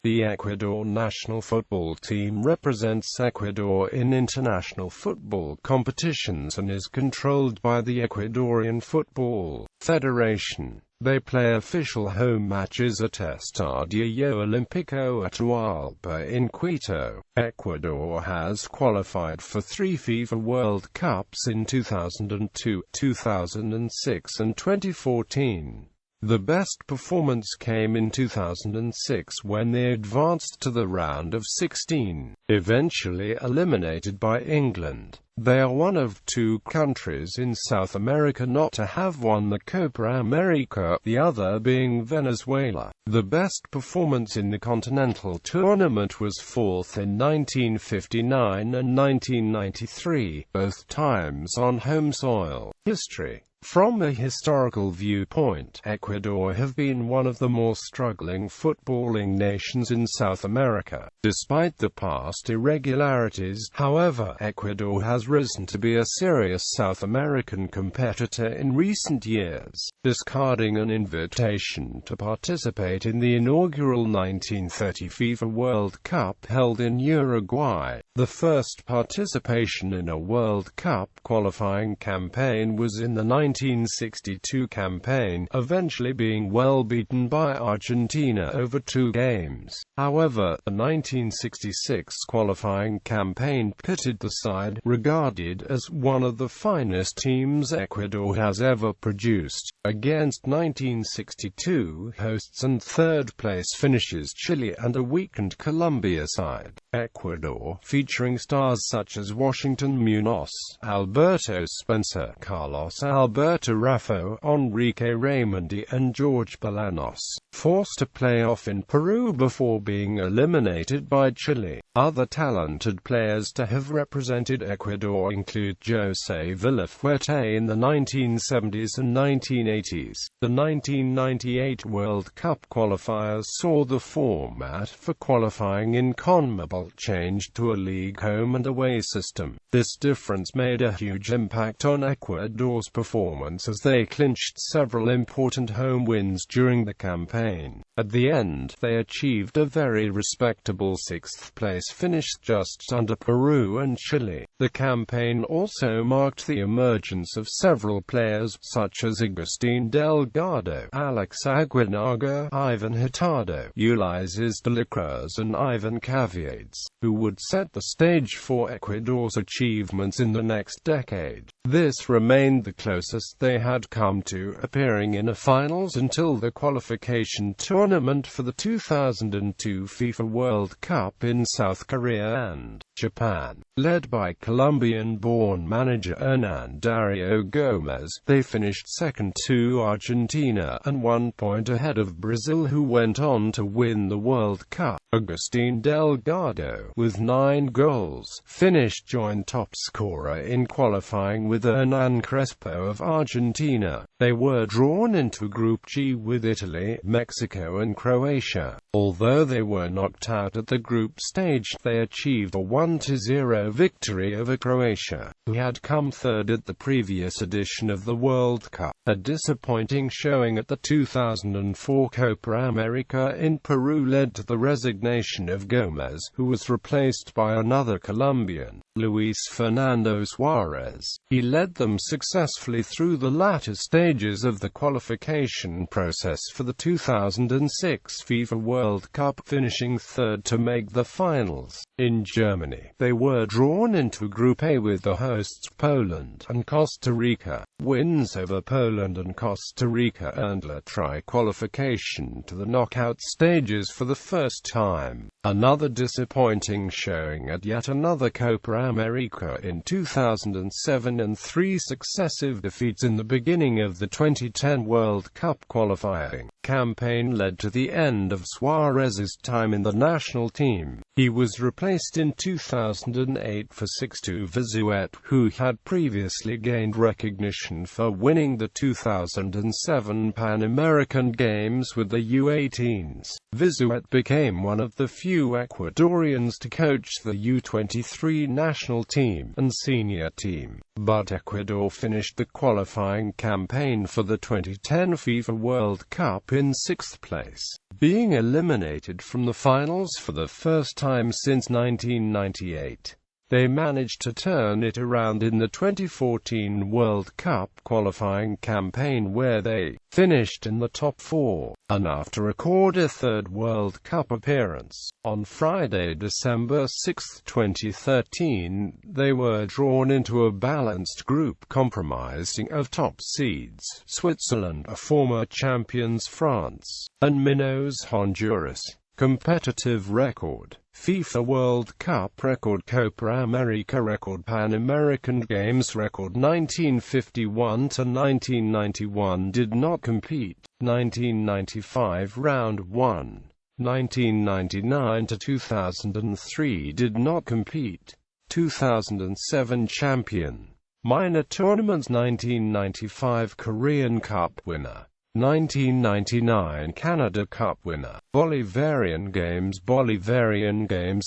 The Ecuador national football team represents Ecuador in international football competitions and is controlled by the Ecuadorian Football Federation. They play official home matches at Estadio Olímpico Atahualpa in Quito. Ecuador has qualified for 3 FIFA World Cups in 2002, 2006 and 2014. The best performance came in 2006 when they advanced to the round of 16, eventually eliminated by England. They are one of 2 countries in South America not to have won the Copa America, the other being Venezuela. The best performance in the continental tournament was 4th in 1959 and 1993, both times on home soil. History. From a historical viewpoint, Ecuador have been one of the more struggling footballing nations in South America. Despite the past irregularities, however, Ecuador has risen to be a serious South American competitor in recent years, discarding an invitation to participate in the inaugural 1930 FIFA World Cup held in Uruguay. The first participation in a World Cup qualifying campaign was in the 1962 campaign, eventually being well beaten by Argentina over 2 games. However, the 1966 qualifying campaign pitted the side regarded as one of the finest teams Ecuador has ever produced, against 1962 hosts and third-place finishers Chile and a weakened Colombia side. Ecuador, featuring stars such as Washington Munoz, Alberto Spencer, Carlos Alberto Raffo, Enrique Raimondi and George Bolanos, forced a playoff in Peru before being eliminated by Chile. Other talented players to have represented Ecuador include José Villafuerte in the 1970s and 1980s. The 1998 World Cup qualifiers saw the format for qualifying in CONMEBOL changed to a league home and away system. This difference made a huge impact on Ecuador's performance as they clinched several important home wins during the campaign. At the end, they achieved a very respectable 6th place finish just under Peru and Chile. The campaign also marked the emergence of several players such as Agustín Delgado, Alex Aguinaga, Ivan Hurtado, Ulises de la Cruz and Ivan Caviades, who would set the stage for Ecuador's achievements in the next decade. This remained the closest they had come to appearing in a finals until the qualification tournament for the 2002 FIFA World Cup in South Korea and Japan. Led by Colombian-born manager Hernan Dario Gomez, they finished second to Argentina and 1 point ahead of Brazil, who went on to win the World Cup. Agustín Delgado, with 9 goals, finished joint top scorer in qualifying with Hernan Crespo of Argentina. They were drawn into Group G with Italy, Mexico and Croatia. Although they were knocked out at the group stage, they achieved a 1-0 victory over Croatia, who had come third at the previous edition of the World Cup. A disappointing showing at the 2004 Copa America in Peru led to the resignation of Gomez, who was replaced by another Colombian, Luis Fernando Suarez. He led them successfully through the latter stages of the qualification process for the 2006 FIFA World Cup, finishing third to make the finals. In Germany, they were drawn into Group A with the hosts Poland and Costa Rica. Wins over Poland and Costa Rica earned La Tri qualification to the knockout stages for the first time. Another disappointing showing at yet another Copa America in 2007 and 3 successive defeats in the beginning of the 2010 World Cup qualifying campaign led to the end of Suarez's time in the national team. He was replaced in 2008 for Sixto Vizuete, who had previously gained recognition for winning the 2007 Pan American Games with the U18s. Vizuete became one of the few Ecuadorians to coach the U23 national team and senior team. But Ecuador finished the qualifying campaign for the 2010 FIFA World Cup in 6th place. being eliminated from the finals for the first time since 1998. They managed to turn it around in the 2014 World Cup qualifying campaign where they finished in the top 4, and after record a third World Cup appearance. On Friday, December 6, 2013, they were drawn into a balanced group comprising of top seeds Switzerland, a former champions France, and minnows Honduras. Competitive record: FIFA World Cup record, Copa America record, Pan American Games record. 1951 to 1991 did not compete. 1995 round 1. 1999 to 2003 did not compete. 2007 champion. Minor tournaments: 1995 Korean Cup winner. 1999 Canada Cup winner. Bolivarian Games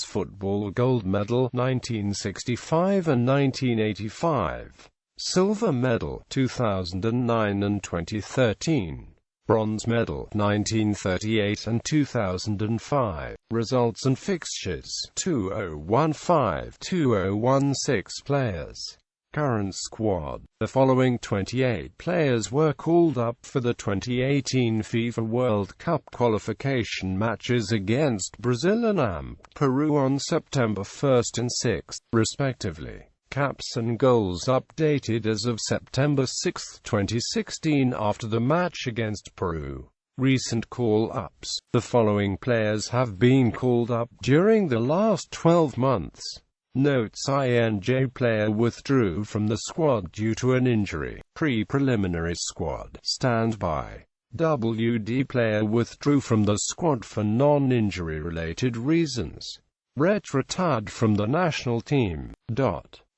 football gold medal 1965 and 1985. Silver medal 2009 and 2013. Bronze medal 1938 and 2005. Results and fixtures: 2015-2016 players. Current squad. The following 28 players were called up for the 2018 FIFA World Cup qualification matches against Brazil and Peru on September 1 and 6, respectively. Caps and goals updated as of September 6, 2016 after the match against Peru. Recent call-ups. The following players have been called up during the last 12 months. Notes: INJ player withdrew from the squad due to an injury. Pre-preliminary squad. Standby. WD player withdrew from the squad for non-injury related reasons. Retired from the national team.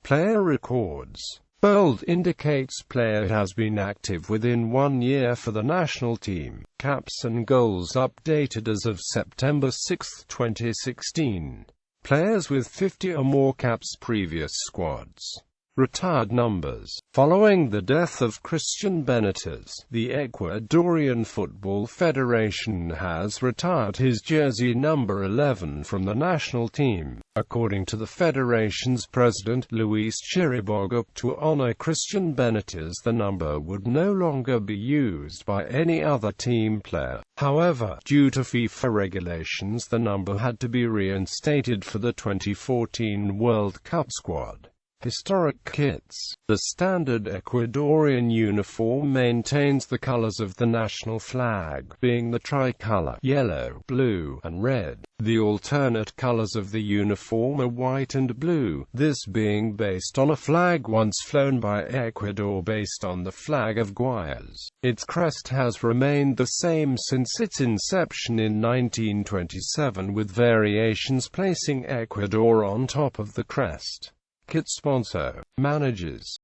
Player records. Bold indicates player has been active within 1 year for the national team. Caps and goals updated as of September 6, 2016. Players with 50 or more caps. Previous squads. Retired numbers. Following the death of Christian Benitez, the Ecuadorian Football Federation has retired his jersey number 11 from the national team. According to the federation's president, Luis Chiriboga, to honor Christian Benitez, the number would no longer be used by any other team player. However, due to FIFA regulations, the number had to be reinstated for the 2014 World Cup squad. Historic kits. The standard Ecuadorian uniform maintains the colors of the national flag, being the tricolor, yellow, blue, and red. The alternate colors of the uniform are white and blue, this being based on a flag once flown by Ecuador based on the flag of Guayas. Its crest has remained the same since its inception in 1927, with variations placing Ecuador on top of the crest. Kit sponsor. Managers.